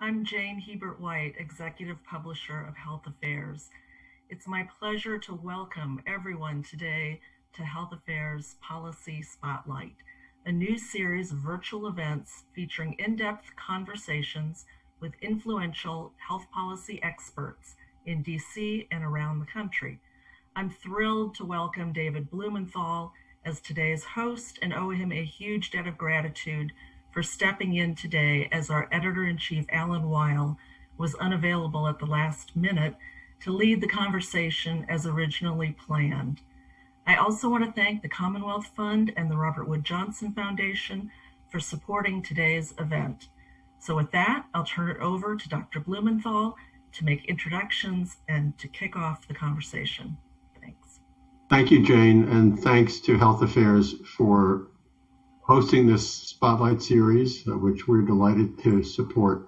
I'm Jane Hebert-White, Executive Publisher of Health Affairs. It's my pleasure to welcome everyone today to Health Affairs Policy Spotlight, a new series of virtual events featuring in-depth conversations with influential health policy experts in DC and around the country. I'm thrilled to welcome David Blumenthal as today's host and owe him a huge debt of gratitude for stepping in today as our Editor-in-Chief, Alan Weil, was unavailable at the last minute to lead the conversation as originally planned. I also want to thank the Commonwealth Fund and the Robert Wood Johnson Foundation for supporting today's event. So with that, I'll turn it over to Dr. Blumenthal to make introductions and to kick off the conversation. Thanks. Thank you, Jane, and thanks to Health Affairs for hosting this Spotlight series, which we're delighted to support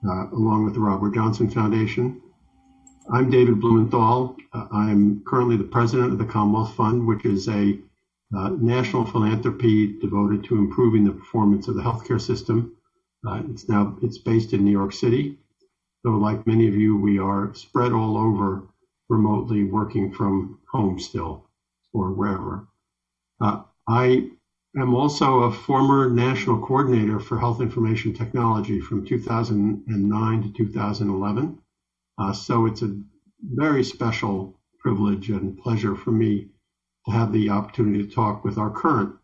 along with the Robert Johnson Foundation. I'm David Blumenthal. I'm currently the president of the Commonwealth Fund, which is a national philanthropy devoted to improving the performance of the healthcare system. It's based in New York City. So like many of you, we are spread all over remotely working from home still or wherever. I am also a former national coordinator for health information technology from 2009 to 2011. So it's a very special privilege and pleasure for me to have the opportunity to talk with our current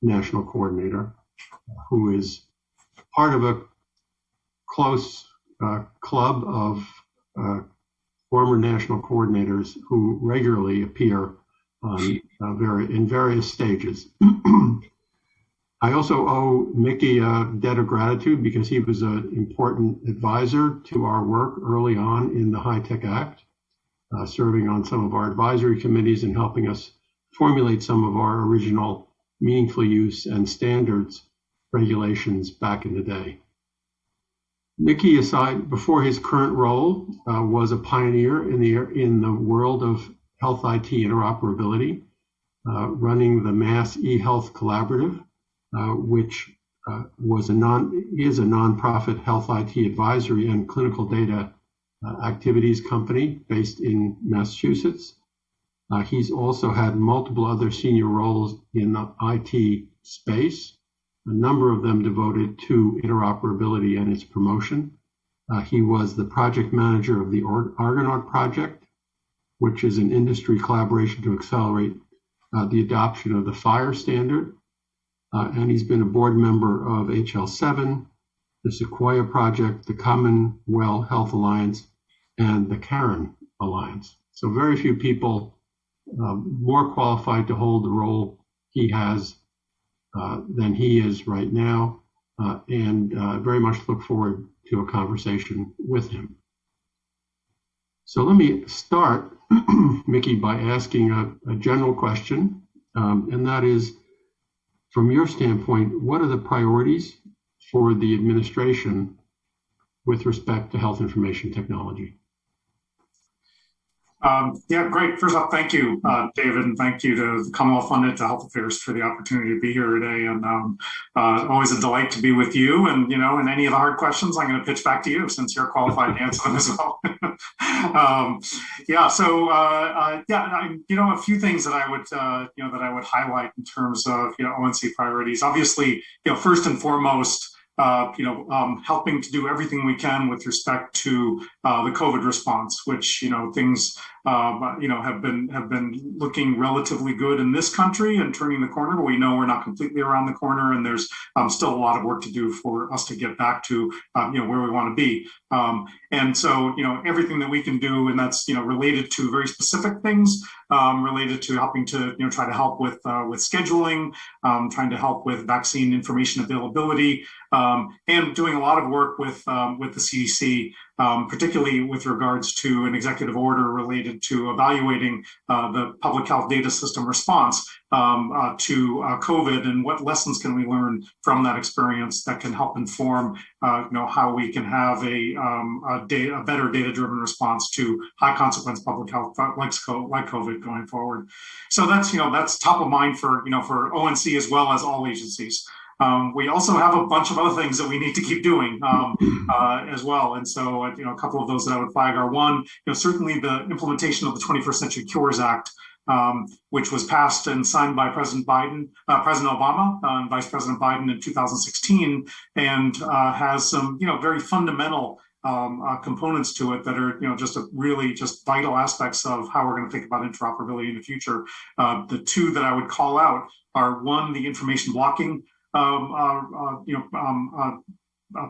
national coordinator, who is part of a close club of former national coordinators who regularly appear in various stages. I also owe Micky a debt of gratitude because he was an important advisor to our work early on in the HITECH Act, serving on some of our advisory committees and helping us formulate some of our original meaningful use and standards regulations back in the day. Micky, aside before his current role, was a pioneer in the world of health IT interoperability, running the Mass eHealth Collaborative, which is a nonprofit health IT advisory and clinical data activities company based in Massachusetts. He's also had multiple other senior roles in the IT space, a number of them devoted to interoperability and its promotion. He was the project manager of the Argonaut project, which is an industry collaboration to accelerate the adoption of the FHIR standard. And he's been a board member of HL7, the Sequoia Project, the Commonwealth Health Alliance, and the Karen Alliance. So very few people more qualified to hold the role he has than he is right now, and very much look forward to a conversation with him. So let me start, Micky, by asking a general question, and that is, from your standpoint, what are the priorities for the administration with respect to health information technology? Yeah, great. First off, thank you, David, and thank you to the Commonwealth Fund and to Health Affairs for the opportunity to be here today. And always a delight to be with you. And, and any of the hard questions, I'm going to pitch back to you since you're qualified to answer them as well. A few things that I would, highlight in terms of, ONC priorities. Obviously, first and foremost, helping to do everything we can with respect to the COVID response, which things have been looking relatively good in this country and turning the corner. But we know we're not completely around the corner, and there's still a lot of work to do for us to get back to where we want to be. And so everything that we can do, and that's related to very specific things, related to helping to try to help with scheduling, trying to help with vaccine information availability, and doing a lot of work with the CDC, particularly with regards to an executive order related to evaluating the public health data system response to COVID, and what lessons can we learn from that experience that can help inform how we can have a better data-driven response to high consequence public health like COVID going forward. So that's top of mind for ONC as well as all agencies. we also have a bunch of other things that we need to keep doing as well. And so, a couple of those that I would flag are one, certainly the implementation of the 21st Century Cures Act, which was passed and signed by President Obama, and Vice President Biden in 2016, and has some, very fundamental components to it that are, really vital aspects of how we're going to think about interoperability in the future. The two that I would call out are one, the information blocking,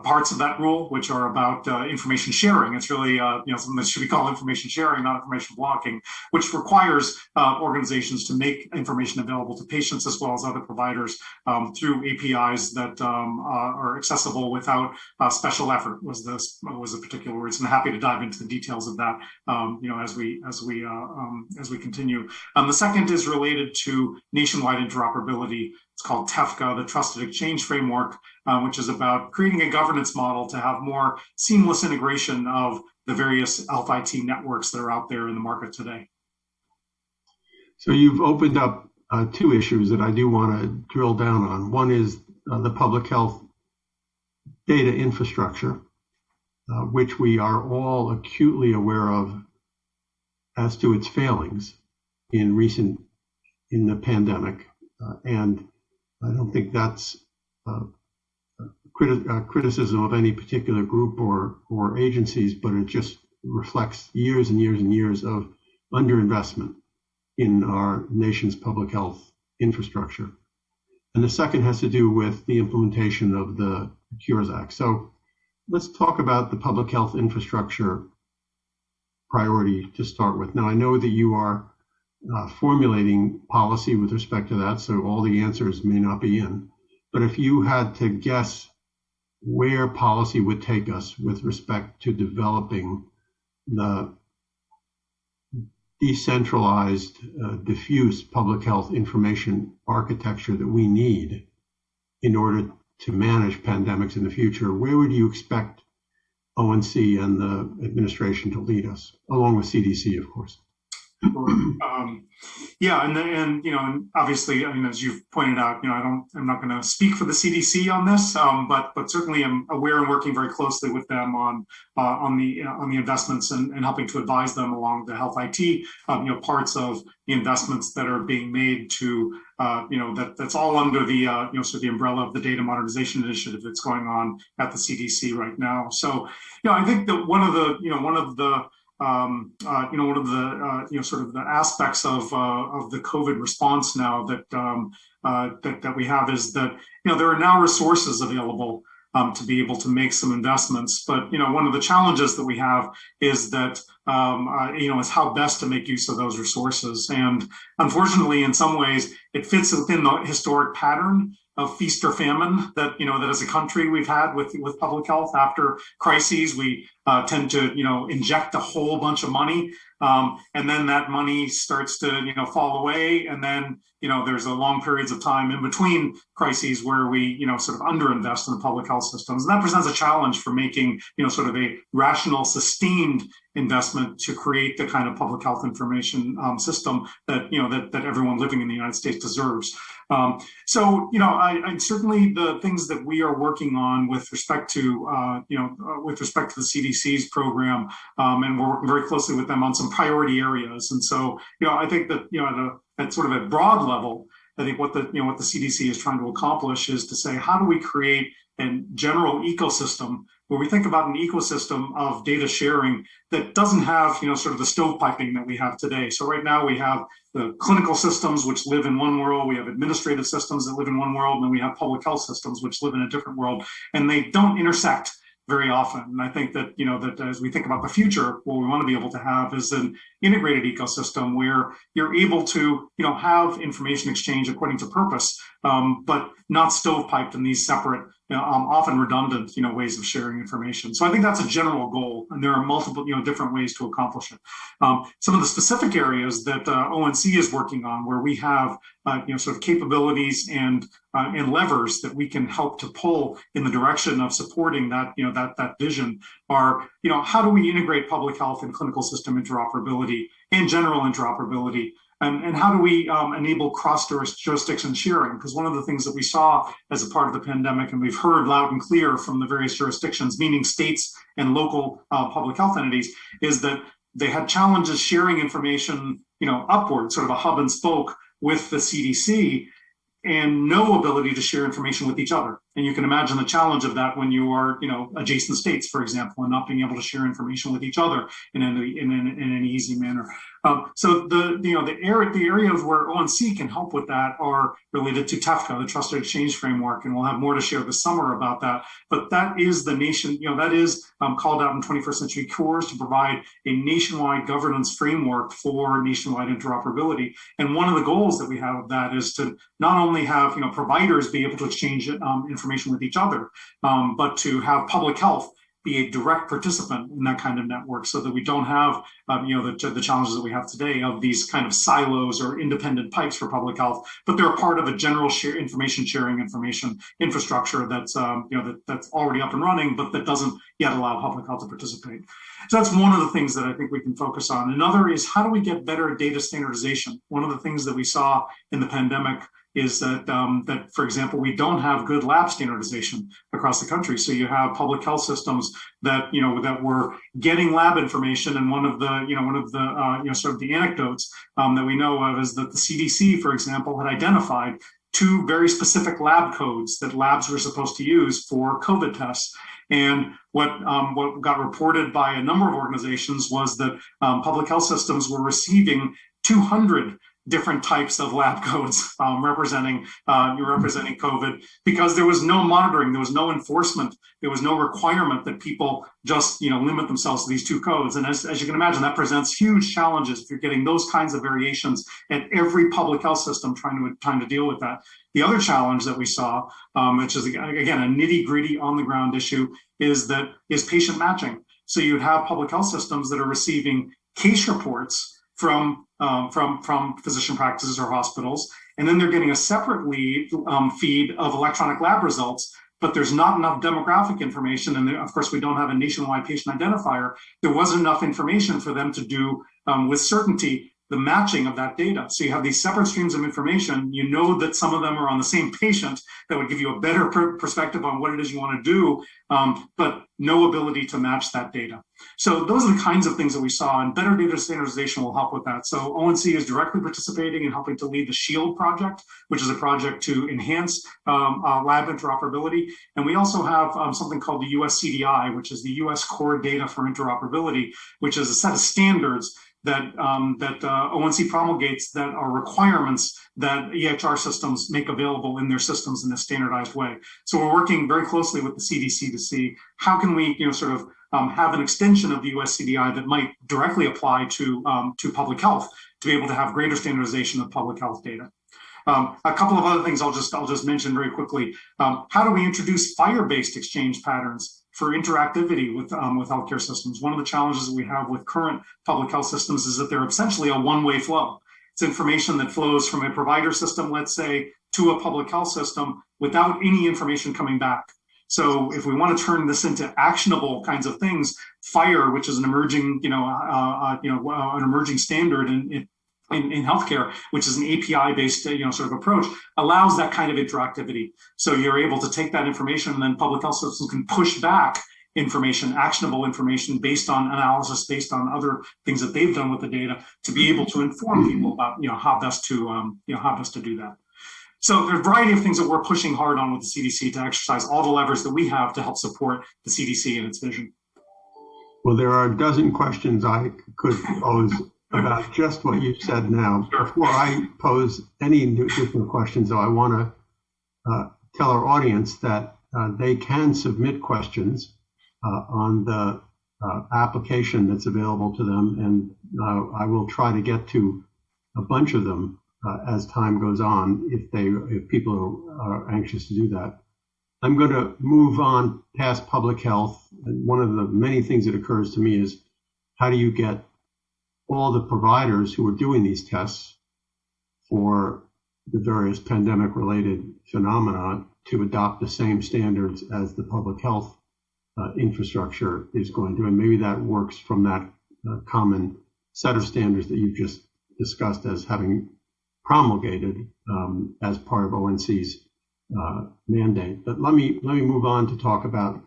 parts of that rule, which are about information sharing. It's really something that should be called information sharing, not information blocking, which requires organizations to make information available to patients as well as other providers through APIs that are accessible without special effort. Was the particular words, and I'm happy to dive into the details of that as we continue. The second is related to nationwide interoperability. It's called TEFCA, the Trusted Exchange Framework, which is about creating a governance model to have more seamless integration of the various health IT networks that are out there in the market today. So you've opened up two issues that I do want to drill down on. One is the public health data infrastructure, which we are all acutely aware of as to its failings in the pandemic. And I don't think that's criticism of any particular group or agencies, but it just reflects years and years and years of underinvestment in our nation's public health infrastructure. And the second has to do with the implementation of the Cures Act. So let's talk about the public health infrastructure priority to start with. Now, I know that you are formulating policy with respect to that, so all the answers may not be in. But if you had to guess where policy would take us with respect to developing the decentralized, diffuse public health information architecture that we need in order to manage pandemics in the future, where would you expect ONC and the administration to lead us, along with CDC, of course? And obviously, as you've pointed out, I'm not going to speak for the CDC on this, but certainly I'm aware and working very closely with them on the investments and helping to advise them along the health IT, parts of the investments that are being made to, that's all under the, sort of the umbrella of the data modernization initiative that's going on at the CDC right now. So, I think that one of the sort of the aspects of the COVID response now that we have is that, there are now resources available to be able to make some investments. But, one of the challenges that we have is that, is how best to make use of those resources. And unfortunately, in some ways, it fits within the historic pattern of feast or famine that, that as a country we've had with public health. After crises, we tend to, inject a whole bunch of money. And then that money starts to, fall away. And then, there's a long periods of time in between crises where we, sort of underinvest in the public health systems. And that presents a challenge for making, sort of a rational, sustained investment to create the kind of public health information system that, that everyone living in the United States deserves. So, I certainly the things that we are working on with respect to, with respect to the CDC's program, and we're working very closely with them on some priority areas. And so, I think that, at sort of a broad level, I think what the CDC is trying to accomplish is to say, how do we create a general ecosystem where we think about an ecosystem of data sharing that doesn't have, sort of the stovepiping that we have today. So right now we have the clinical systems which live in one world, we have administrative systems that live in one world, and then we have public health systems which live in a different world, and they don't intersect very often. And I think that, that as we think about the future, what we want to be able to have is an integrated ecosystem where you're able to, have information exchange according to purpose, but not stovepiped in these separate, often redundant, ways of sharing information. So I think that's a general goal, and there are multiple, different ways to accomplish it. Some of the specific areas that ONC is working on, where we have, sort of capabilities and levers that we can help to pull in the direction of supporting that, that vision, are, how do we integrate public health and clinical system interoperability and general interoperability And how do we enable cross-jurisdiction sharing? Because one of the things that we saw as a part of the pandemic, and we've heard loud and clear from the various jurisdictions, meaning states and local public health entities, is that they had challenges sharing information, upward, sort of a hub and spoke with the CDC, and no ability to share information with each other. And you can imagine the challenge of that when you are, adjacent states, for example, and not being able to share information with each other in an easy manner. So the areas where ONC can help with that are related to TEFCA, the Trusted Exchange Framework, and we'll have more to share this summer about that. But that is the nation, that is called out in 21st Century Cures to provide a nationwide governance framework for nationwide interoperability. And one of the goals that we have of that is to not only have providers be able to exchange information with each other, but to have public health be a direct participant in that kind of network, so that we don't have the challenges that we have today of these kind of silos or independent pipes for public health, but they're a part of a general information sharing infrastructure that's that's already up and running, but that doesn't yet allow public health to participate. So that's one of the things that I think we can focus on. Another is, how do we get better data standardization? One of the things that we saw in the pandemic is that, for example, we don't have good lab standardization across the country. So you have public health systems that that were getting lab information, and one of the sort of the anecdotes that we know of is that the CDC, for example, had identified 2 very specific lab codes that labs were supposed to use for COVID tests. And what got reported by a number of organizations was that public health systems were receiving 200 different types of lab codes representing COVID, because there was no monitoring, there was no enforcement, there was no requirement that people just limit themselves to these 2 codes. And as you can imagine, that presents huge challenges if you're getting those kinds of variations at every public health system trying to deal with that. The other challenge that we saw, which is again a nitty-gritty on the ground issue, is patient matching. So you'd have public health systems that are receiving case reports from physician practices or hospitals, and then they're getting a separate feed of electronic lab results, but there's not enough demographic information, and of course we don't have a nationwide patient identifier. There wasn't enough information for them to do with certainty the matching of that data. So you have these separate streams of information. You know that some of them are on the same patient. That would give you a better perspective on what it is you want to do, but no ability to match that data. So those are the kinds of things that we saw, and better data standardization will help with that. So ONC is directly participating in helping to lead the SHIELD project, which is a project to enhance lab interoperability. And we also have something called the US CDI, which is the US Core Data for Interoperability, which is a set of standards that ONC promulgates that are requirements that EHR systems make available in their systems in a standardized way. So we're working very closely with the CDC to see how can we have an extension of the US CDI that might directly apply to public health, to be able to have greater standardization of public health data. A couple of other things I'll just mention very quickly. How do we introduce FHIR-based exchange patterns for interactivity with healthcare systems? One of the challenges that we have with current public health systems is that they're essentially a one-way flow. It's information that flows from a provider system, let's say, to a public health system without any information coming back. So if we want to turn this into actionable kinds of things, FHIR, which is an emerging, an emerging standard in healthcare, which is an API-based, sort of approach, allows that kind of interactivity. So you're able to take that information, and then public health systems can push back information, actionable information, based on analysis, based on other things that they've done with the data, to be able to inform people about, how best to do that. So there are a variety of things that we're pushing hard on with the CDC to exercise all the levers that we have to help support the CDC and its vision. Well, there are a dozen questions I could pose about just what you said now. Sure. Before I pose any additional questions, though, I want to tell our audience that they can submit questions on the application that's available to them, and I will try to get to a bunch of them as time goes on, if people are anxious to do that. I'm going to move on past public health. And one of the many things that occurs to me is, how do you get all the providers who are doing these tests for the various pandemic-related phenomena to adopt the same standards as the public health infrastructure is going to? And maybe that works from that common set of standards that you've just discussed as having promulgated as part of ONC's mandate. But let me move on to talk about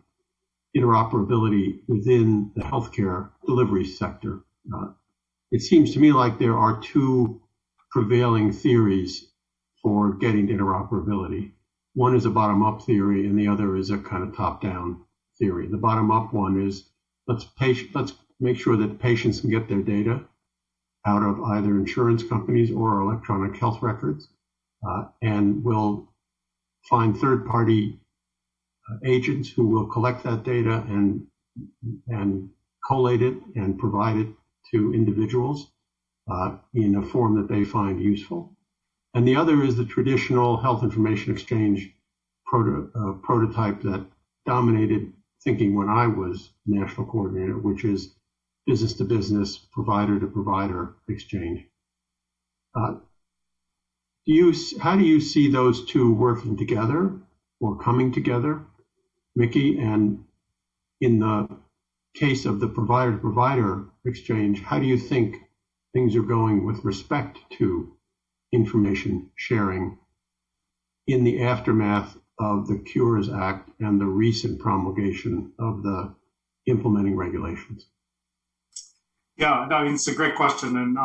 interoperability within the healthcare delivery sector. It seems to me like there are two prevailing theories for getting interoperability. One is a bottom-up theory, and the other is a kind of top-down theory. The bottom-up one is let's make sure that patients can get their data out of either insurance companies or electronic health records, and we'll find third-party agents who will collect that data and collate it and provide it to individuals in a form that they find useful. And the other is the traditional health information exchange prototype that dominated thinking when I was national coordinator, which is business to business, provider to provider exchange. How do you see those two working together or coming together, Micky? And in the case of the provider to provider exchange, how do you think things are going with respect to information sharing in the aftermath of the Cures Act and the recent promulgation of the implementing regulations? Yeah, no, it's a great question, and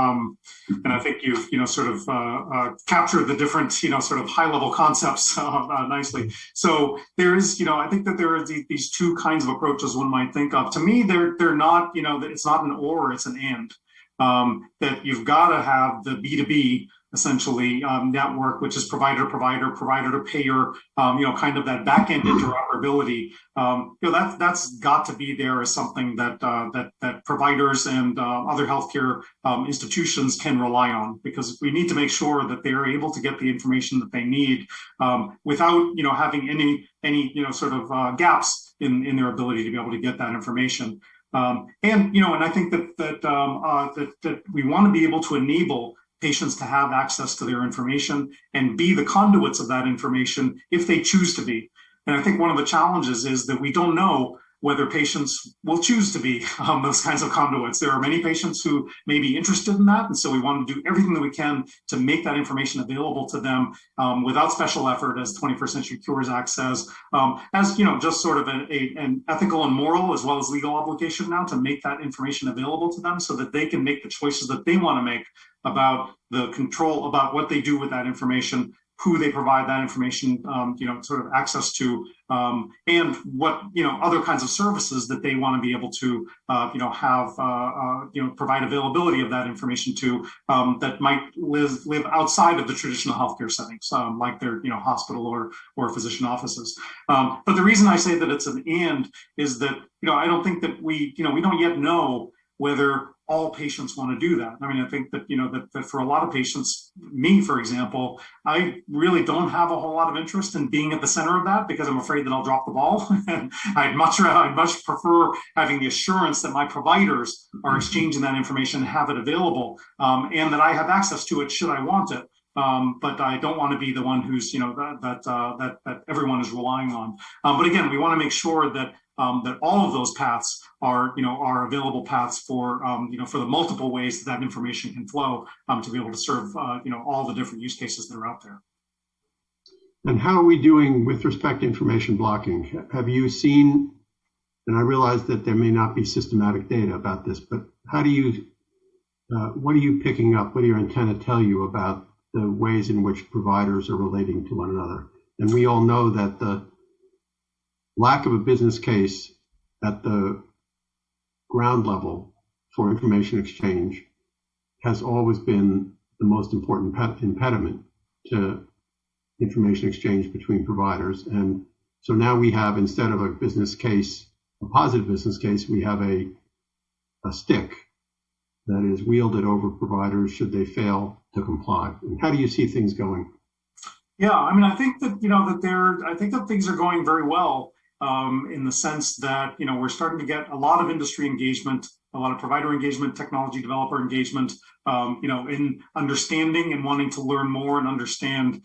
I think you've sort of captured the different sort of high level concepts nicely. So there is I think that there are these two kinds of approaches one might think of. To me, they're not that it's not an or, it's an and. That you've got to have the B2B essentially network, which is provider to provider, provider to payer, kind of that back end interoperability. That's got to be there as something that that providers and other healthcare institutions can rely on, because we need to make sure that they are able to get the information that they need without having any sort of gaps in their ability to be able to get that information. And I think that we want to be able to enable patients to have access to their information and be the conduits of that information if they choose to be. And I think one of the challenges is that we don't know whether patients will choose to be those kinds of conduits. There are many patients who may be interested in that, and so we want to do everything that we can to make that information available to them without special effort, as the 21st Century Cures Act says, as just sort of an ethical and moral as well as legal obligation now to make that information available to them so that they can make the choices that they want to make about the control, about what they do with that information, who they provide that information, sort of access to, and what, other kinds of services that they want to be able to, have, provide availability of that information to, that might live outside of the traditional healthcare settings, like their, hospital or physician offices. But the reason I say that it's an and is that, I don't think that we don't yet know whether all patients want to do that. I mean, I think that, that for a lot of patients, me, for example, I really don't have a whole lot of interest in being at the center of that because I'm afraid that I'll drop the ball. And I'd much prefer having the assurance that my providers are exchanging that information, have it available, and that I have access to it should I want it. But I don't want to be the one who's, that everyone is relying on. But again, we want to make sure that that all of those paths are available paths for for the multiple ways that information can flow to be able to serve all the different use cases that are out there. And how are we doing with respect to information blocking? Have you seen, and I realize that there may not be systematic data about this, but how do you, what are you picking up? What do your antenna tell you about the ways in which providers are relating to one another? And we all know that the lack of a business case at the ground level for information exchange has always been the most important impediment to information exchange between providers. And so now we have, instead of a business case, a positive business case, we have a stick that is wielded over providers should they fail to comply. And how do you see things going? Yeah, I mean, I think that, I think that things are going very well. In the sense that, we're starting to get a lot of industry engagement, a lot of provider engagement, technology developer engagement, in understanding and wanting to learn more and understand,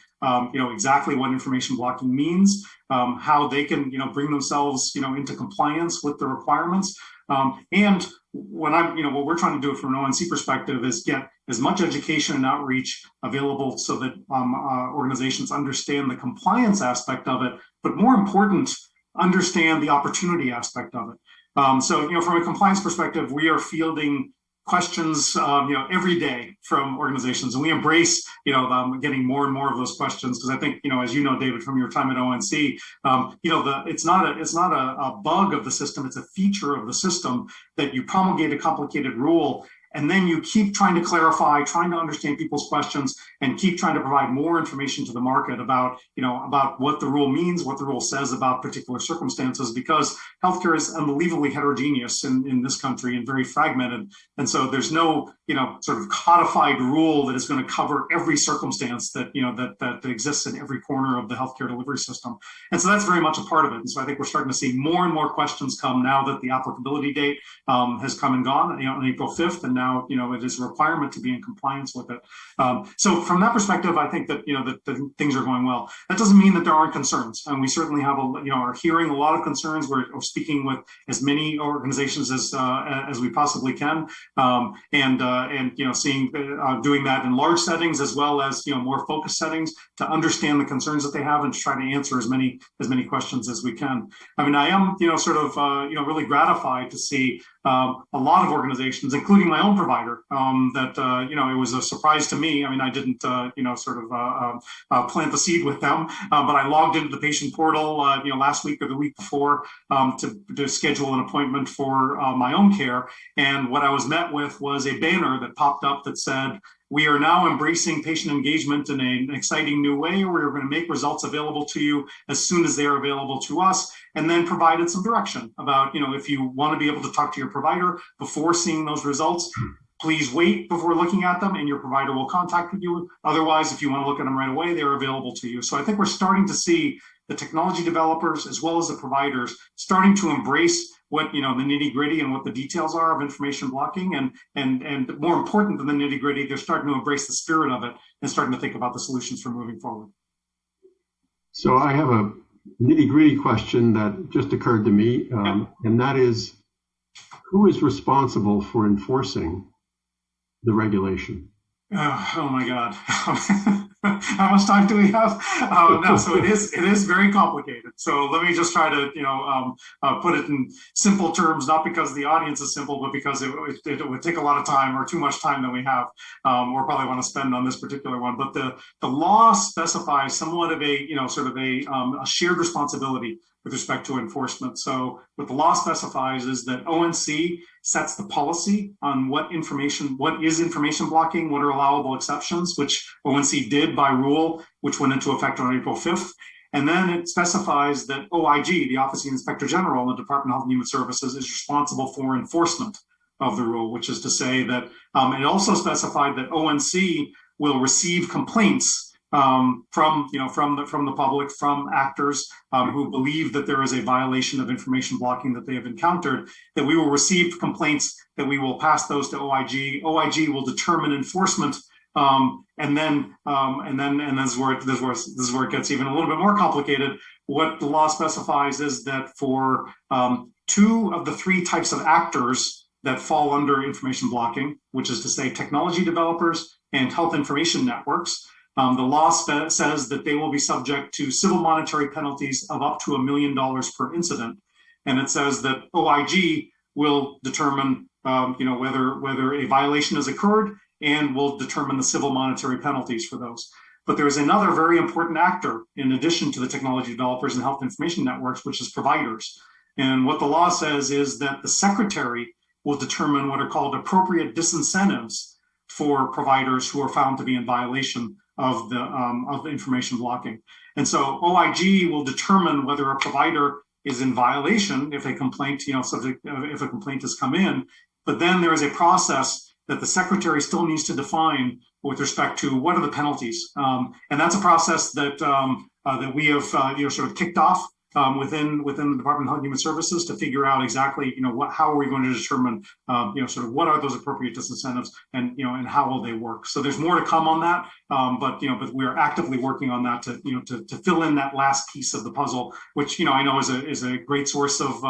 exactly what information blocking means, how they can, bring themselves, into compliance with the requirements. And what what we're trying to do from an ONC perspective is get as much education and outreach available so that organizations understand the compliance aspect of it, but more important, understand the opportunity aspect of it. So, from a compliance perspective, we are fielding questions, every day from organizations, and we embrace, getting more and more of those questions because I think, as you know, David, from your time at ONC, it's not a bug of the system; it's a feature of the system that you promulgate a complicated rule. And then you keep trying to clarify, trying to understand people's questions, and keep trying to provide more information to the market about what the rule means, what the rule says about particular circumstances, because healthcare is unbelievably heterogeneous in this country and very fragmented. And so there's no, sort of codified rule that is going to cover every circumstance that exists in every corner of the healthcare delivery system. And so that's very much a part of it. And so I think we're starting to see more and more questions come now that the applicability date has come and gone, on April 5th, and now, it is a requirement to be in compliance with it. So from that perspective, I think that, that things are going well. That doesn't mean that there aren't concerns. And we certainly have, are hearing a lot of concerns. We're speaking with as many organizations as we possibly can. And seeing, doing that in large settings as well as, more focused settings to understand the concerns that they have and to try to answer as many questions as we can. I mean, I am, really gratified to see a lot of organizations, including my own provider, that, it was a surprise to me. I mean, I didn't, plant the seed with them, but I logged into the patient portal, last week or the week before to schedule an appointment for my own care. And what I was met with was a banner that popped up that said, "We are now embracing patient engagement in an exciting new way. We're going to make results available to you as soon as they are available to us," and then provided some direction about, if you want to be able to talk to your provider before seeing those results, please wait before looking at them and your provider will contact you. Otherwise, if you want to look at them right away, they're available to you. So I think we're starting to see the technology developers as well as the providers starting to embrace what, the nitty gritty and what the details are of information blocking. And more important than the nitty gritty, they're starting to embrace the spirit of it and starting to think about the solutions for moving forward. So I have a nitty gritty question that just occurred to me, and that is, who is responsible for enforcing the regulation? Oh my God. How much time do we have? No, so it is very complicated. So let me just try to, put it in simple terms, not because the audience is simple, but because it would take a lot of time or too much time than we have, or probably want to spend on this particular one. But the law specifies somewhat of a, a shared responsibility with respect to enforcement. So what the law specifies is that ONC sets the policy on what is information blocking, what are allowable exceptions, which ONC did by rule, which went into effect on April 5th. And then it specifies that OIG, the Office of the Inspector General in the Department of Health and Human Services, is responsible for enforcement of the rule, which is to say that it also specified that ONC will receive complaints from the public, from actors who believe that there is a violation of information blocking that they have encountered, that we will receive complaints, that we will pass those to OIG. OIG will determine enforcement, and then this is where it gets even a little bit more complicated. What the law specifies is that for 2 of the 3 types of actors that fall under information blocking, which is to say technology developers and health information networks, the law says that they will be subject to civil monetary penalties of up to $1 million per incident. And it says that OIG will determine, whether a violation has occurred and will determine the civil monetary penalties for those. But there is another very important actor in addition to the technology developers and health information networks, which is providers. And what the law says is that the secretary will determine what are called appropriate disincentives for providers who are found to be in violation of the information blocking. And so OIG will determine whether a provider is in violation if a complaint, if a complaint has come in. But then there is a process that the secretary still needs to define with respect to what are the penalties. And that's a process that that we have sort of kicked off within the Department of Health and Human Services to figure out exactly, how are we going to determine, sort of what are those appropriate disincentives and, and how will they work. So there's more to come on that. But we are actively working on that to fill in that last piece of the puzzle, which, I know is a great source of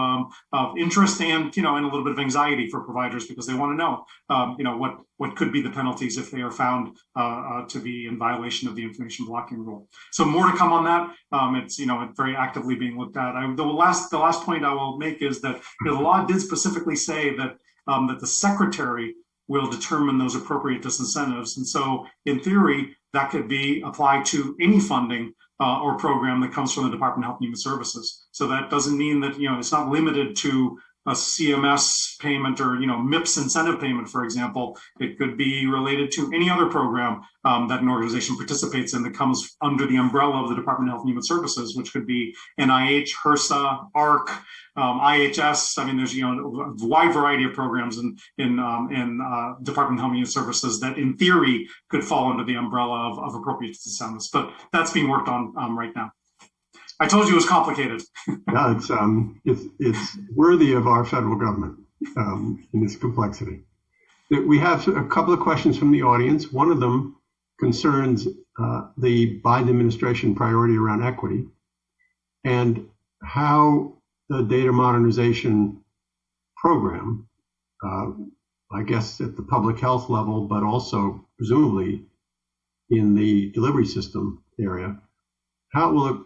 interest and, and a little bit of anxiety for providers because they want to know, what could be the penalties if they are found to be in violation of the information blocking rule. So more to come on that. It's very actively being looked at. The last point I will make is that the law did specifically say that that the secretary will determine those appropriate disincentives, and so in theory that could be applied to any funding or program that comes from the Department of Health and Human Services. So that doesn't mean that it's not limited to a CMS payment or MIPS incentive payment, for example. It could be related to any other program that an organization participates in that comes under the umbrella of the Department of Health and Human Services, which could be NIH, HRSA, ARC, IHS. I mean, there's a wide variety of programs in Department of Health and Human Services that, in theory, could fall under the umbrella of appropriate incentives. But that's being worked on right now. I told you it was complicated. Yeah, it's worthy of our federal government in its complexity. We have a couple of questions from the audience. One of them concerns the Biden administration priority around equity and how the data modernization program, I guess at the public health level, but also presumably in the delivery system area, how will it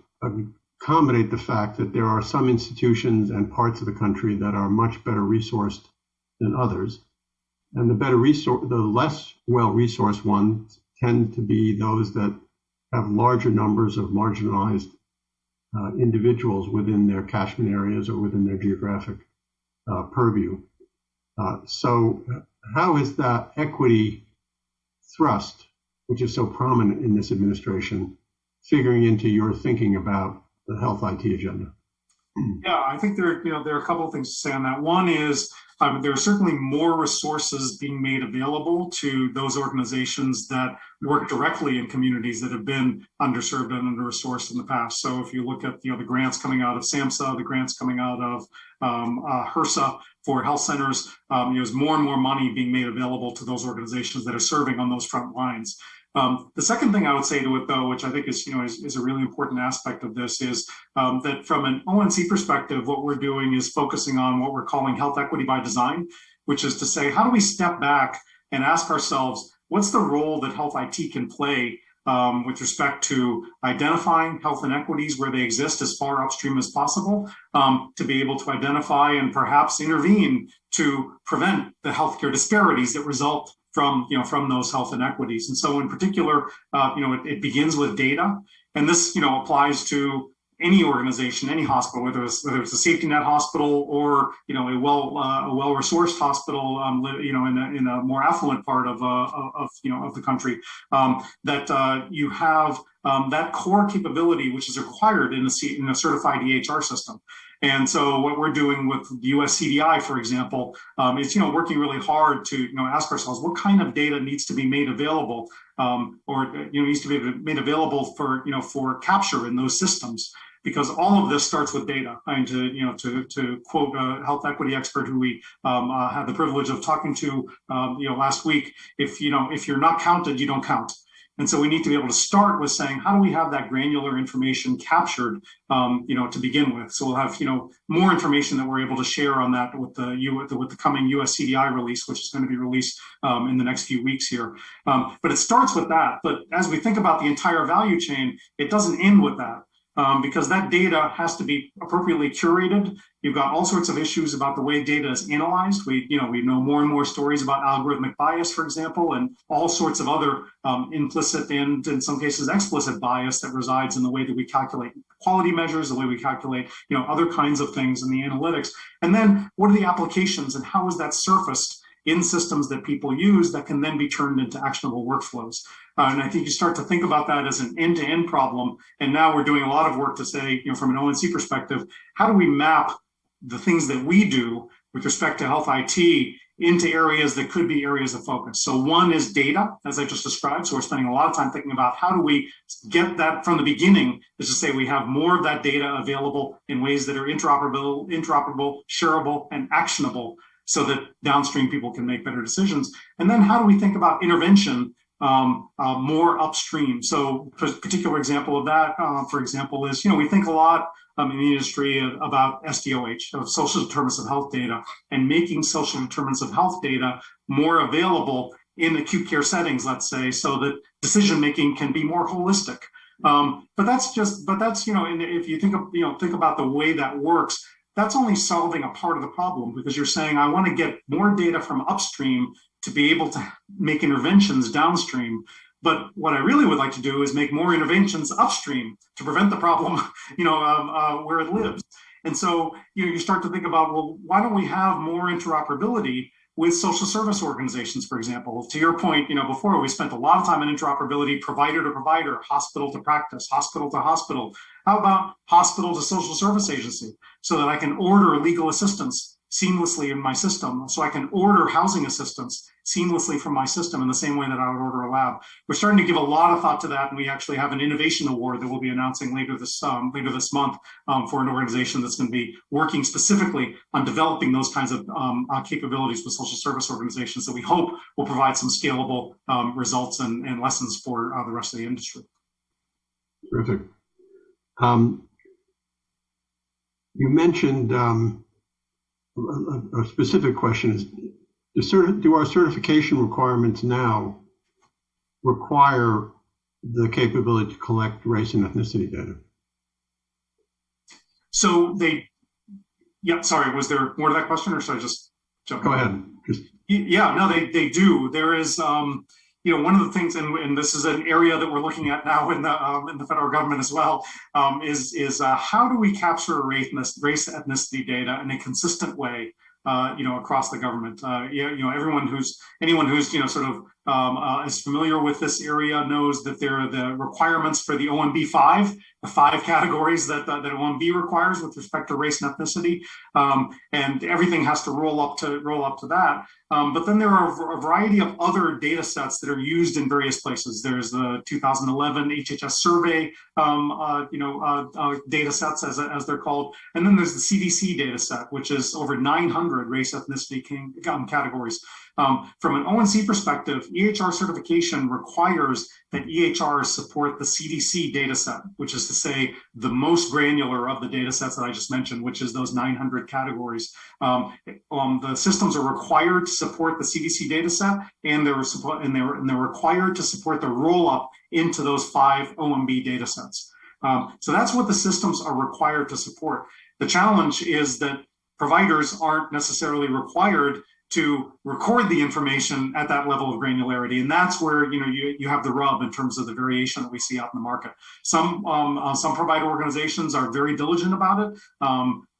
accommodate the fact that there are some institutions and parts of the country that are much better resourced than others, and the less well-resourced ones tend to be those that have larger numbers of marginalized individuals within their catchment areas or within their geographic purview. So how is that equity thrust, which is so prominent in this administration, figuring into your thinking about the health IT agenda? Yeah, I think there are a couple of things to say on that. One is there are certainly more resources being made available to those organizations that work directly in communities that have been underserved and under-resourced in the past. So if you look at the grants coming out of SAMHSA, the grants coming out of HRSA for health centers, there's more and more money being made available to those organizations that are serving on those front lines. The second thing I would say to it, though, which I think is a really important aspect of this, is that from an ONC perspective, what we're doing is focusing on what we're calling health equity by design, which is to say, how do we step back and ask ourselves, what's the role that health IT can play with respect to identifying health inequities where they exist as far upstream as possible, to be able to identify and perhaps intervene to prevent the healthcare disparities that result from those health inequities. And so in particular, it begins with data, and this applies to any organization, any hospital, whether it's a safety net hospital or a well-resourced hospital, in a more affluent part of the country, that you have that core capability which is required in a certified EHR system. And so what we're doing with the US CDI, for example, is working really hard to ask ourselves what kind of data needs to be made available, or needs to be made available for capture in those systems. Because all of this starts with data. And to quote a health equity expert who we had the privilege of talking to last week, if you're not counted, you don't count. And so we need to be able to start with saying, how do we have that granular information captured, to begin with? So we'll have, more information that we're able to share on that with the coming US CDI release, which is going to be released in the next few weeks here. But it starts with that. But as we think about the entire value chain, it doesn't end with that. Because that data has to be appropriately curated. You've got all sorts of issues about the way data is analyzed. We know more and more stories about algorithmic bias, for example, and all sorts of other implicit and in some cases explicit bias that resides in the way that we calculate quality measures, the way we calculate, other kinds of things in the analytics. And then what are the applications and how is that surfaced in systems that people use that can then be turned into actionable workflows? And I think you start to think about that as an end-to-end problem. And now we're doing a lot of work to say, from an ONC perspective, how do we map the things that we do with respect to health IT into areas that could be areas of focus? So one is data, as I just described. So we're spending a lot of time thinking about how do we get that from the beginning, is to say we have more of that data available in ways that are interoperable, shareable, and actionable, so that downstream people can make better decisions. And then how do we think about intervention more upstream? So a particular example of that, for example, is, we think a lot in the industry about SDOH, of social determinants of health data, and making social determinants of health data more available in acute care settings, let's say, so that decision making can be more holistic. But that's if you think about the way that works, that's only solving a part of the problem, because you're saying, I want to get more data from upstream to be able to make interventions downstream. But what I really would like to do is make more interventions upstream to prevent the problem, where it lives. And so, you start to think about, well, why don't we have more interoperability with social service organizations, for example? To your point, before, we spent a lot of time on interoperability, provider to provider, hospital to practice, hospital to hospital. How about hospital to social service agency, so that I can order legal assistance seamlessly in my system, so I can order housing assistance seamlessly from my system in the same way that I would order a lab. We're starting to give a lot of thought to that, and we actually have an innovation award that we'll be announcing later this month for an organization that's going to be working specifically on developing those kinds of capabilities with social service organizations that we hope will provide some scalable results and lessons for the rest of the industry. Terrific. You mentioned a specific question is, do our certification requirements now require the capability to collect race and ethnicity data? So sorry, was there more to that question, or should I just jump in? Go ahead. They do. There is, one of the things, and this is an area that we're looking at now in the federal government as well, is how do we capture race ethnicity data in a consistent way, across the government? Anyone who's is familiar with this area knows that there are the requirements for the OMB 5, the 5 categories that OMB requires with respect to race and ethnicity, and everything has to roll up to that. But then there are a variety of other data sets that are used in various places. There's the 2011 HHS survey, data sets as they're called. And then there's the CDC data set, which is over 900 race ethnicity categories. From an ONC perspective, EHR certification requires that EHRs support the CDC data set, which is to say the most granular of the data sets that I just mentioned, which is those 900 categories. The systems are required to support the CDC data set, and they're required to support the roll-up into those 5 OMB data sets. So that's what the systems are required to support. The challenge is that providers aren't necessarily required to record the information at that level of granularity, and that's where you have the rub in terms of the variation that we see out in the market. Some provider organizations are very diligent about it,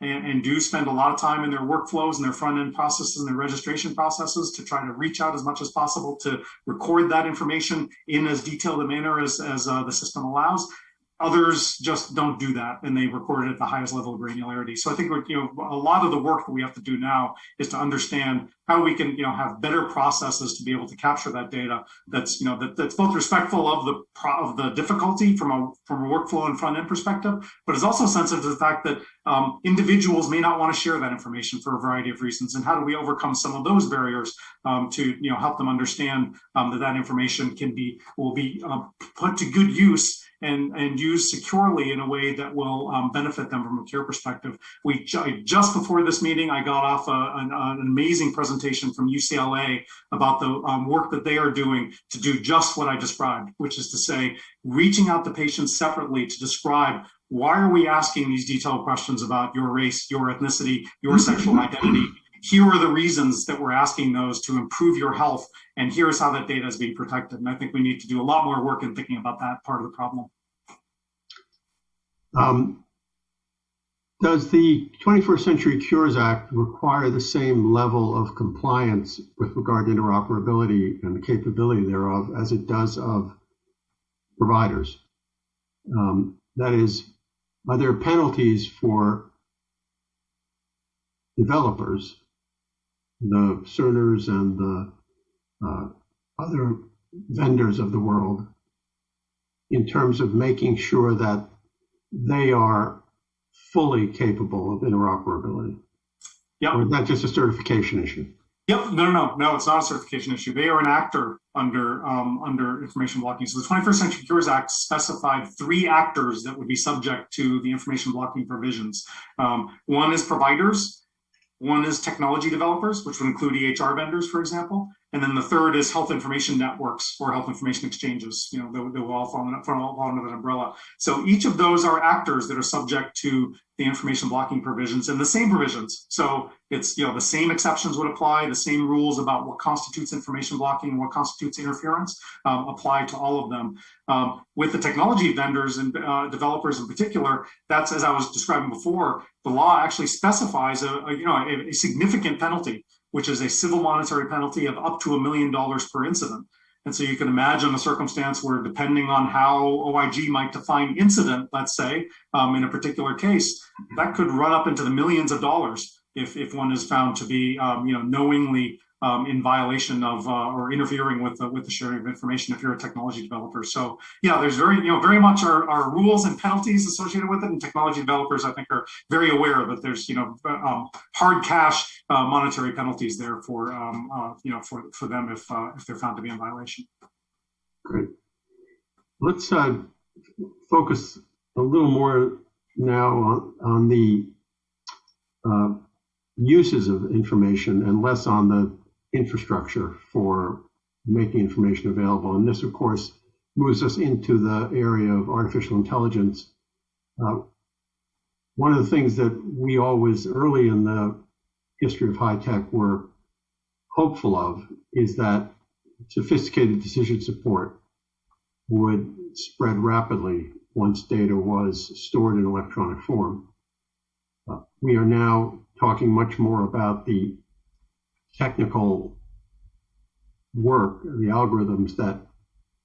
and do spend a lot of time in their workflows and their front end processes and their registration processes to try to reach out as much as possible to record that information in as detailed a manner as the system allows. Others just don't do that, and they record it at the highest level of granularity. So I think a lot of the work that we have to do now is to understand how we can have better processes to be able to capture that data. That's that's both respectful of the difficulty from a workflow and front end perspective, but is also sensitive to the fact that individuals may not want to share that information for a variety of reasons. And how do we overcome some of those barriers to help them understand that information will be put to good use and used securely in a way that will benefit them from a care perspective. Just before this meeting, I got off an amazing presentation from UCLA about the work that they are doing to do just what I described, which is to say, reaching out to patients separately to describe, why are we asking these detailed questions about your race, your ethnicity, your sexual identity? Here are the reasons that we're asking those to improve your health, and here's how that data is being protected. And I think we need to do a lot more work in thinking about that part of the problem. Does the 21st Century Cures Act require the same level of compliance with regard to interoperability and the capability thereof as it does of providers? That is, are there penalties for developers, the Cerners and the other vendors of the world, in terms of making sure that they are fully capable of interoperability? Yep. Or is that just a certification issue? Yep. No, it's not a certification issue. They are an actor under information blocking. So the 21st Century Cures Act specified 3 actors that would be subject to the information blocking provisions. One is providers, one is technology developers, which would include EHR vendors, for example, And then the third is health information networks or health information exchanges. They will all fall under that umbrella. So each of those are actors that are subject to the information blocking provisions and the same provisions. So it's, the same exceptions would apply, the same rules about what constitutes information blocking and what constitutes interference apply to all of them. With the technology vendors and developers in particular, that's, as I was describing before, the law actually specifies a significant penalty, which is a civil monetary penalty of up to $1 million per incident. And so you can imagine a circumstance where, depending on how OIG might define incident, let's say, in a particular case, that could run up into the millions of dollars if one is found to be, knowingly in violation of or interfering with the sharing of information if you're a technology developer. So yeah, there's very much are rules and penalties associated with it, and technology developers, I think, are very aware that there's hard cash monetary penalties there for for them if they're found to be in violation. Great. Let's focus a little more now on the uses of information and less on the infrastructure for making information available. And this, of course, moves us into the area of artificial intelligence. One of the things that we always, early in the history of high tech, were hopeful of is that sophisticated decision support would spread rapidly once data was stored in electronic form. We are now talking much more about the technical work, the algorithms that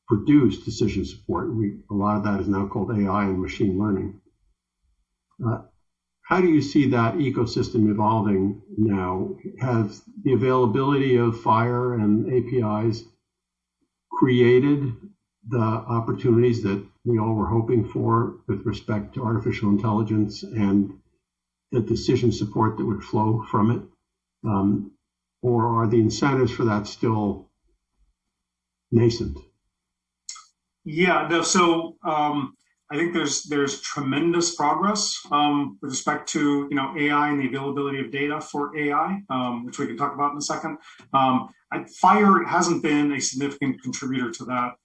produce decision support. A lot of that is now called AI and machine learning. How do you see that ecosystem evolving now? Has the availability of FHIR and APIs created the opportunities that we all were hoping for with respect to artificial intelligence and the decision support that would flow from it? Or are the incentives for that still nascent? Yeah, no, so I think there's tremendous progress with respect to AI and the availability of data for AI, which we can talk about in a second. FHIR hasn't been a significant contributor to that.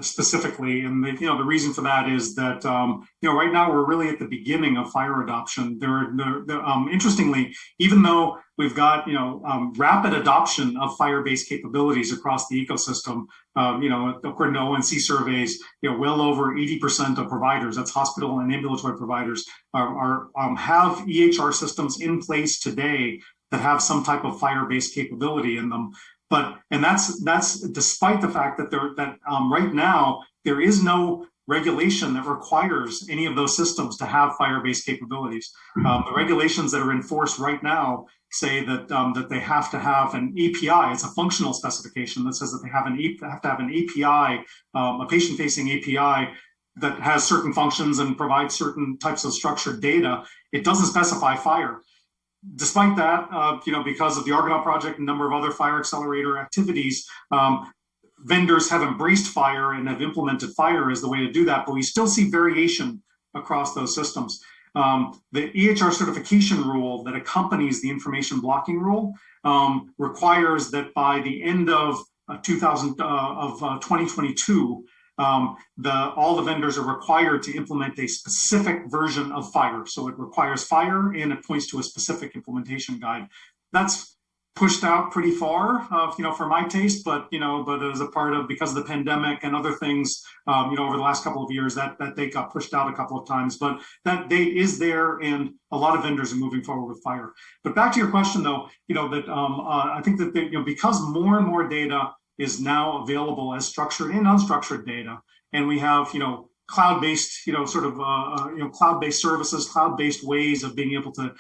Specifically, and the reason for that is that right now we're really at the beginning of FHIR adoption. Interestingly, even though we've got rapid adoption of FHIR-based capabilities across the ecosystem, according to ONC surveys, well over 80% of providers, that's hospital and ambulatory providers, have EHR systems in place today that have some type of FHIR-based capability in them. And that's despite the fact that right now there is no regulation that requires any of those systems to have FHIR-based capabilities. The regulations that are in force right now say that they have to have an API. It's a functional specification that says that they have to have an API, a patient-facing API that has certain functions and provides certain types of structured data. It doesn't specify FHIR. Despite that, because of the Argonaut project and a number of other FHIR accelerator activities, vendors have embraced FHIR and have implemented FHIR as the way to do that, but we still see variation across those systems. The EHR certification rule that accompanies the information blocking rule requires that by the end of 2022, all the vendors are required to implement a specific version of FHIR. So it requires FHIR and it points to a specific implementation guide. That's pushed out pretty far, for my taste, but as a part of, because of the pandemic and other things, over the last couple of years, that date got pushed out a couple of times, but that date is there and a lot of vendors are moving forward with FHIR. But back to your question though, I think that, because more and more data is now available as structured and unstructured data. And we have, cloud-based, cloud-based services, cloud-based ways of being able to,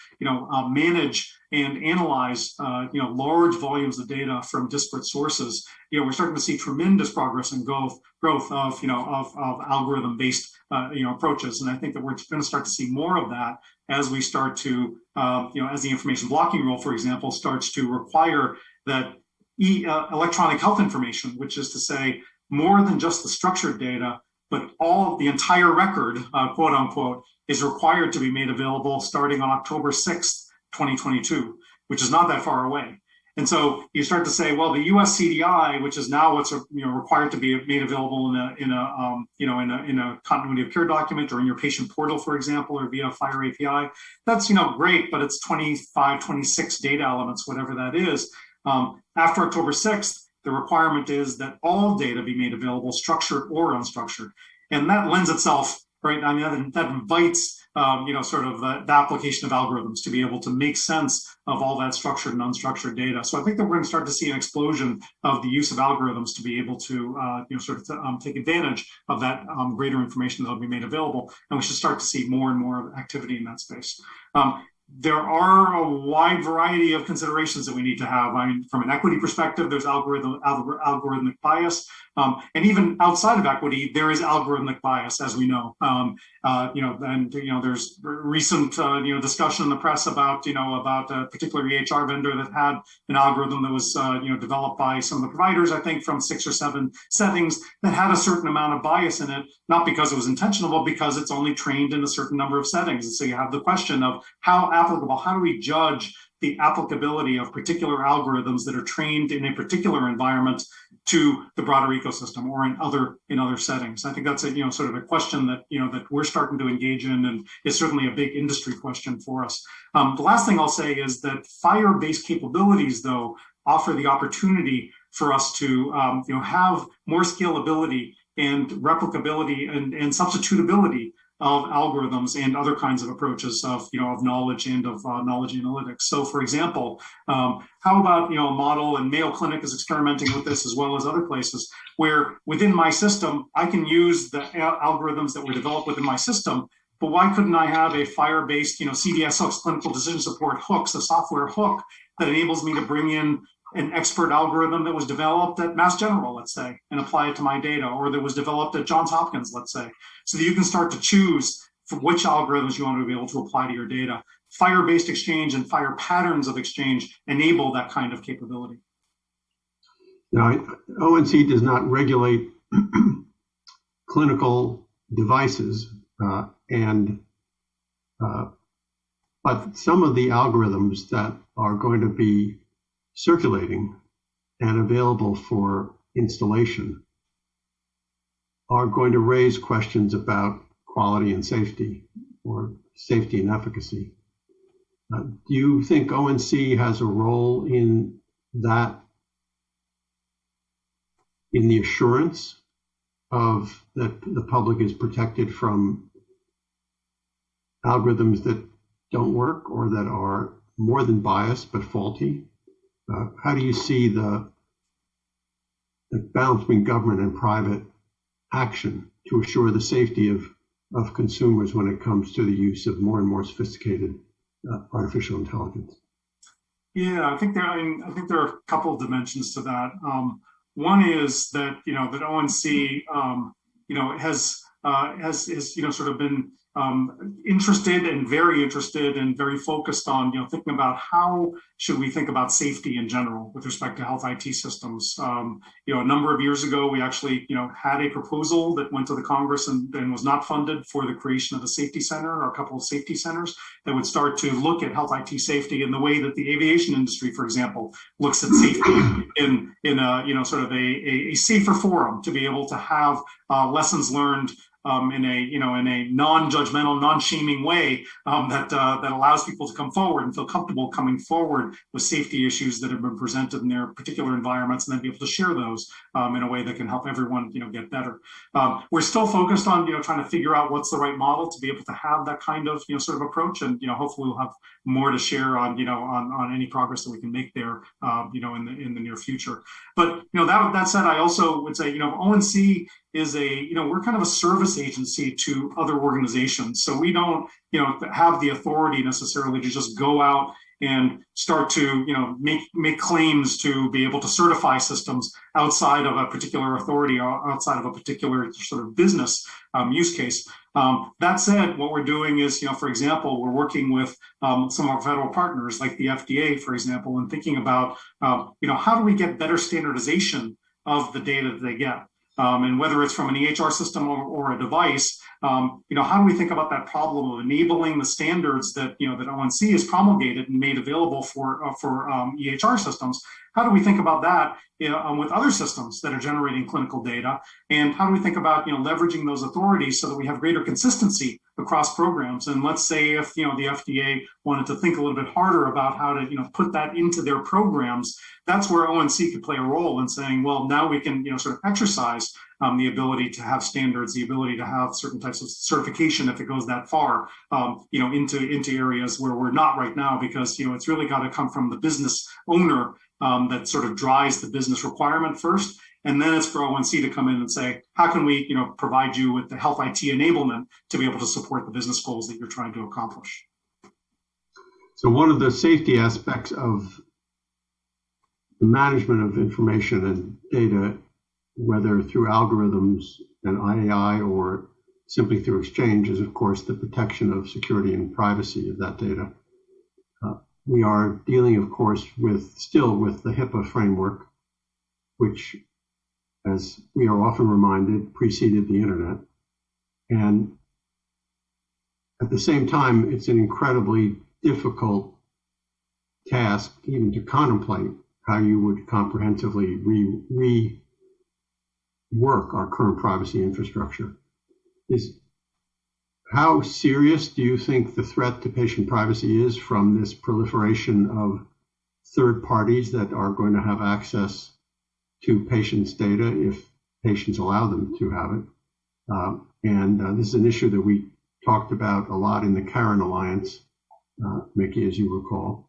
manage and analyze, large volumes of data from disparate sources. We're starting to see tremendous progress and growth of algorithm-based, approaches. And I think that we're going to start to see more of that as we start to, as the information blocking rule, for example, starts to require that electronic health information, which is to say more than just the structured data, but the entire record, quote unquote, is required to be made available starting on October 6th, 2022, which is not that far away. And so you start to say, well, the US CDI, which is now what's required to be made available in a continuity of care document or in your patient portal, for example, or via FHIR API, that's great, but it's 25, 26 data elements, whatever that is. After October 6th, the requirement is that all data be made available, structured or unstructured, and that lends itself, right? I mean, that invites sort of the application of algorithms to be able to make sense of all that structured and unstructured data. So I think that we're going to start to see an explosion of the use of algorithms to be able to, take advantage of that greater information that will be made available. And we should start to see more and more activity in that space. There are a wide variety of considerations that we need to have. I mean, from an equity perspective, there's algorithmic bias. And even outside of equity, there is algorithmic bias, as we know. There's recent, discussion in the press about a particular EHR vendor that had an algorithm that was, developed by some of the providers, I think from 6 or 7 settings that had a certain amount of bias in it, not because it was intentional, but because it's only trained in a certain number of settings. And so you have the question of how applicable, how do we judge the applicability of particular algorithms that are trained in a particular environment to the broader ecosystem or in other settings. I think that's a sort of a question that that we're starting to engage in, and is certainly a big industry question for us. The last thing I'll say is that FHIR-based capabilities, though, offer the opportunity for us to have more scalability and replicability and substitutability of algorithms and other kinds of approaches of knowledge and of knowledge analytics. So, for example, how about a model, and Mayo Clinic is experimenting with this as well as other places, where within my system I can use the algorithms that were developed within my system. But why couldn't I have a FHIR-based CDS hooks, clinical decision support hooks, a software hook that enables me to bring in an expert algorithm that was developed at Mass General, let's say, and apply it to my data, or that was developed at Johns Hopkins, let's say, so that you can start to choose for which algorithms you want to be able to apply to your data. FHIR-based exchange and FHIR patterns of exchange enable that kind of capability. Now, ONC does not regulate clinical devices, but some of the algorithms that are going to be circulating and available for installation are going to raise questions about quality and safety, or safety and efficacy. Do you think ONC has a role in that, in the assurance of that the public is protected from algorithms that don't work or that are more than biased but faulty? How do you see the balance between government and private action to assure the safety of consumers when it comes to the use of more and more sophisticated artificial intelligence? Yeah, I think there are a couple of dimensions to that. One is that that ONC has sort of been interested and very focused on thinking about how should we think about safety in general with respect to health IT systems. A number of years ago, we actually had a proposal that went to the Congress and was not funded for the creation of a safety center or a couple of safety centers that would start to look at health IT safety in the way that the aviation industry, for example, looks at safety in a sort of a safer forum to be able to have lessons learned in a non-judgmental, non-shaming way that allows people to come forward and feel comfortable coming forward with safety issues that have been presented in their particular environments, and then be able to share those in a way that can help everyone get better. We're still focused on trying to figure out what's the right model to be able to have that kind of sort of approach, and hopefully we'll have more to share on on any progress that we can make there in the near future. But that said, I also would say ONC is we're kind of a service agency to other organizations. So we don't, have the authority necessarily to just go out and start to, make claims to be able to certify systems outside of a particular authority or outside of a particular sort of business use case. That said, what we're doing is, for example, we're working with some of our federal partners like the FDA, for example, and thinking about, how do we get better standardization of the data that they get? And whether it's from an EHR system or a device, how do we think about that problem of enabling the standards that that ONC has promulgated and made available for EHR systems? How do we think about that with other systems that are generating clinical data? And how do we think about leveraging those authorities so that we have greater consistency across programs? And let's say if the FDA wanted to think a little bit harder about how to put that into their programs, that's where ONC could play a role in saying, well, now we can sort of exercise the ability to have standards, the ability to have certain types of certification if it goes that far, into areas where we're not right now, because it's really got to come from the business owner that sort of drives the business requirement first. And then it's for ONC to come in and say, how can we provide you with the health IT enablement to be able to support the business goals that you're trying to accomplish? So one of the safety aspects of the management of information and data, whether through algorithms and AI or simply through exchange, is of course the protection of security and privacy of that data. We are dealing, of course, still with the HIPAA framework, which, as we are often reminded, preceded the internet. And at the same time, it's an incredibly difficult task even to contemplate how you would comprehensively rework our current privacy infrastructure. How serious do you think the threat to patient privacy is from this proliferation of third parties that are going to have access to patients' data if patients allow them to have it? This is an issue that we talked about a lot in the Karen Alliance, Micky, as you recall.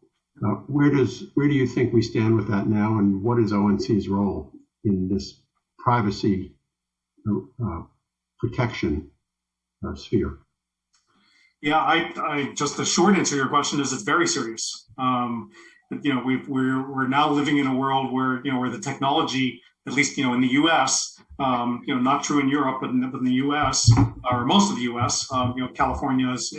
Where do you think we stand with that now, and what is ONC's role in this privacy protection sphere? Yeah, I just the short answer to your question is it's very serious. We're now living in a world where where the technology, at least in the U.S., not true in Europe, but in the U.S. or most of the U.S., California has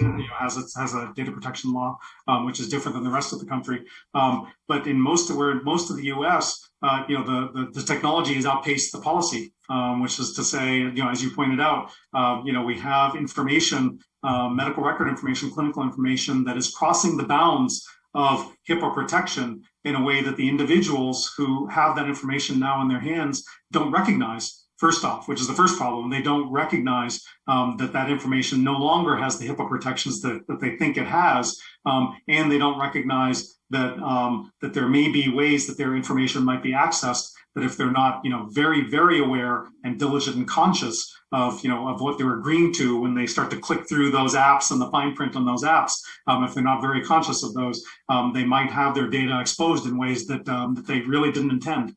a data protection law, which is different than the rest of the country. But in most of the U.S., the technology has outpaced the policy, which is to say, as you pointed out, we have information, medical record information, clinical information that is crossing the bounds of HIPAA protection in a way that the individuals who have that information now in their hands don't recognize, first off, which is the first problem. They don't recognize that information no longer has the HIPAA protections that they think it has, and they don't recognize that that there may be ways that their information might be accessed, that if they're not very, very aware and diligent and conscious of what they're agreeing to when they start to click through those apps and the fine print on those apps, if they're not very conscious of those, they might have their data exposed in ways that they really didn't intend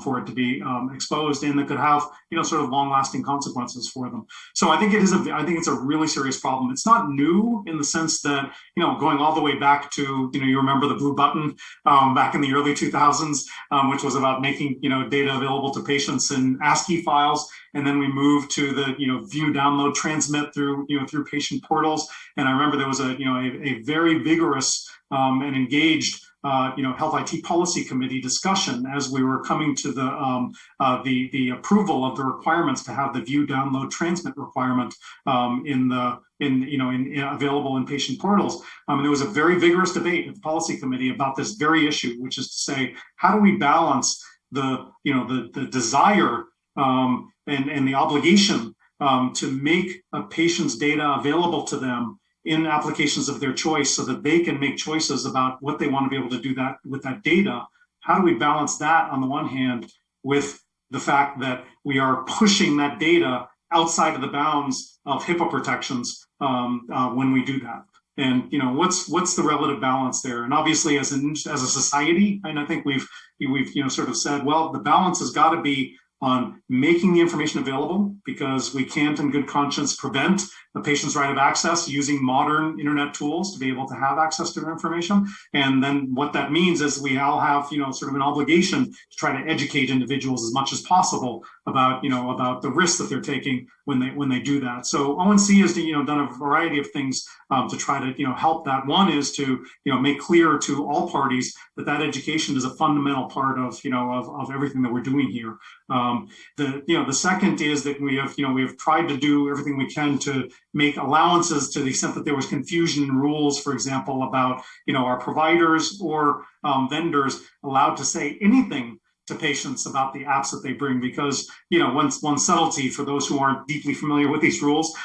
for it to be exposed, and that could have sort of long-lasting consequences for them. So I think it's a really serious problem. It's not new in the sense that going all the way back to you remember the blue button back in the early 2000s, which was about making data available to patients in ASCII files. And then we moved to the view, download, transmit through through patient portals. And I remember there was a very vigorous and engaged health IT policy committee discussion as we were coming to the approval of the requirements to have the view, download, transmit requirement available in patient portals. And there was a very vigorous debate at the policy committee about this very issue, which is to say, how do we balance the desire and the obligation to make a patient's data available to them in applications of their choice so that they can make choices about what they want to be able to do that with that data. How do we balance that on the one hand with the fact that we are pushing that data outside of the bounds of HIPAA protections when we do that? And what's the relative balance there? And obviously, as a society, and I think we've sort of said, well, the balance has got to be on making the information available, because we can't in good conscience prevent the patient's right of access using modern internet tools to be able to have access to their information. And then what that means is we all have, sort of an obligation to try to educate individuals as much as possible about, about the risks that they're taking when they do that. So ONC has, done a variety of things to try to, help that. One is to, make clear to all parties that education is a fundamental part of, of everything that we're doing here. The second is that we have tried to do everything we can to make allowances to the extent that there was confusion in rules, for example, about our providers or vendors allowed to say anything to patients about the apps that they bring, because one subtlety for those who aren't deeply familiar with these rules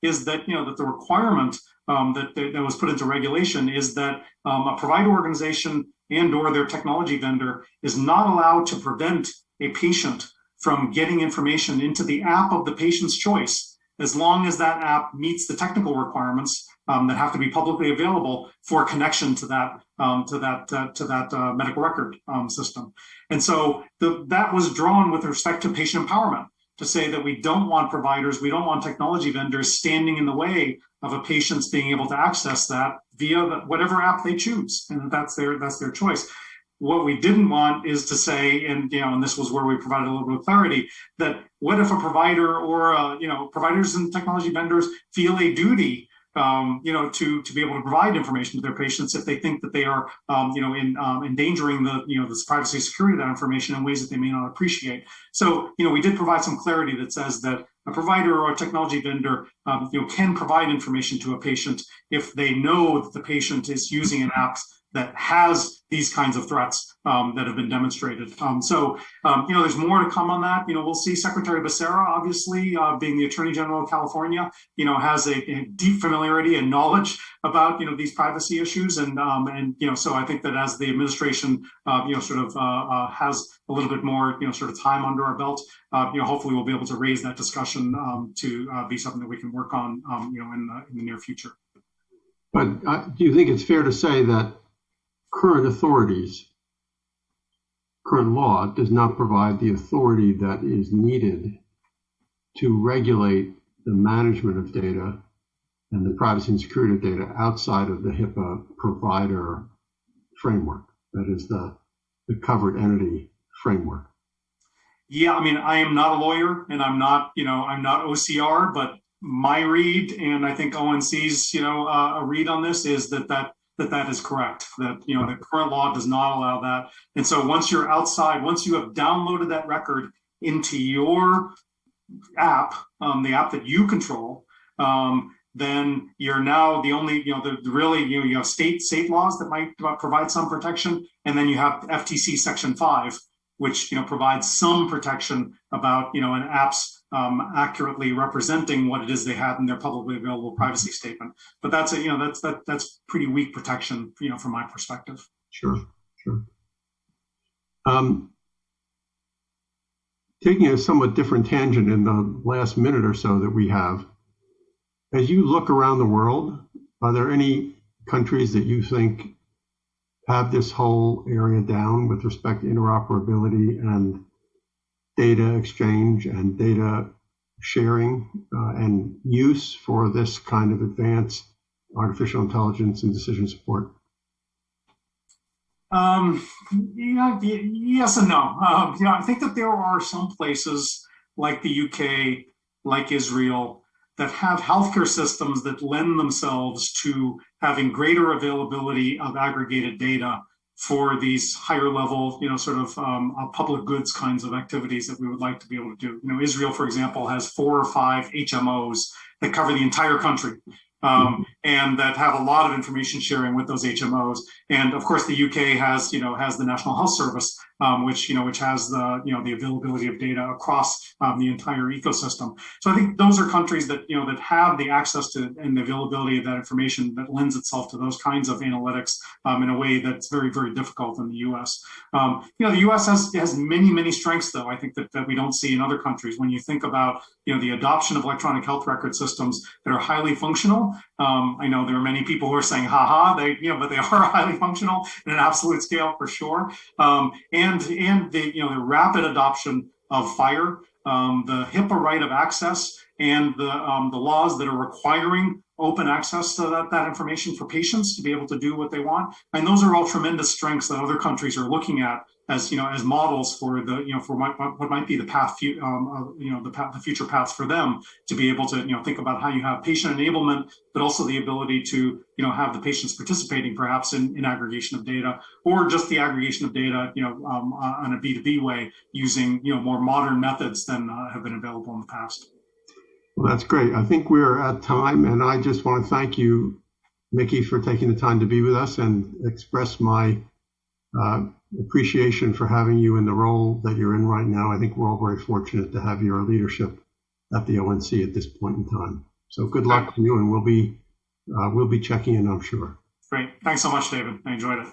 is that that the requirement that was put into regulation is that a provider organization and or their technology vendor is not allowed to prevent a patient from getting information into the app of the patient's choice, as long as that app meets the technical requirements that have to be publicly available for connection to that medical record system. And so that was drawn with respect to patient empowerment, to say that we don't want providers, we don't want technology vendors standing in the way of a patient's being able to access that via whatever app they choose, and that's their choice. What we didn't want is to say, and this was where we provided a little bit of clarity, that what if a provider or providers and technology vendors feel a duty to be able to provide information to their patients if they think that they are endangering the privacy and security of that information in ways that they may not appreciate. So we did provide some clarity that says that a provider or a technology vendor can provide information to a patient if they know that the patient is using an app that has these kinds of threats that have been demonstrated. There's more to come on that. We'll see. Secretary Becerra, obviously, being the Attorney General of California, has a deep familiarity and knowledge about these privacy issues, and so I think that as the administration has a little bit more time under our belt, hopefully we'll be able to raise that discussion to be something that we can work on in the near future. But do you think it's fair to say that current law does not provide the authority that is needed to regulate the management of data and the privacy and security of data outside of the HIPAA provider framework, that is the covered entity framework? Yeah, I am not a lawyer, and I'm not OCR, but my read, and I think ONC's a read on this, is that is correct, that the current law does not allow that. And so once you're outside, once you have downloaded that record into your app, the app that you control, then you're now the only, you have state laws that might provide some protection, and then you have FTC Section 5, which provides some protection about an app's accurately representing what it is they had in their publicly available privacy statement. But that's that's pretty weak protection, from my perspective. Sure. Taking a somewhat different tangent in the last minute or so that we have, as you look around the world, are there any countries that you think have this whole area down with respect to interoperability and data exchange and data sharing and use for this kind of advanced artificial intelligence and decision support? Yes and no. I think that there are some places like the UK, like Israel, that have healthcare systems that lend themselves to having greater availability of aggregated data for these higher level, public goods kinds of activities that we would like to be able to do. Israel, for example, has 4 or 5 HMOs that cover the entire country. And that have a lot of information sharing with those HMOs. And of course, the UK has the National Health Service, which has the availability of data across the entire ecosystem. So I think those are countries that that have the access to and the availability of that information that lends itself to those kinds of analytics in a way that's very, very difficult in the US. The US has many strengths, though, I think that we don't see in other countries. When you think about the adoption of electronic health record systems that are highly functional, I know there are many people who are saying, but they are highly functional in an absolute scale for sure. And the rapid adoption of FHIR, the HIPAA right of access, and the laws that are requiring open access to that information for patients to be able to do what they want. And those are all tremendous strengths that other countries are looking at as as models for the for what might be the path, the future paths for them to be able to think about how you have patient enablement, but also the ability to have the patients participating perhaps in aggregation of data, or just the aggregation of data on a B2B way using more modern methods than have been available in the past. Well, that's great. I think we're at time, and I just want to thank you, Micky, for taking the time to be with us and express my appreciation for having you in the role that you're in right now. I think we're all very fortunate to have your leadership at the ONC at this point in time. So good luck to you, and we'll be checking in, I'm sure. Great. Thanks so much, David. I enjoyed it.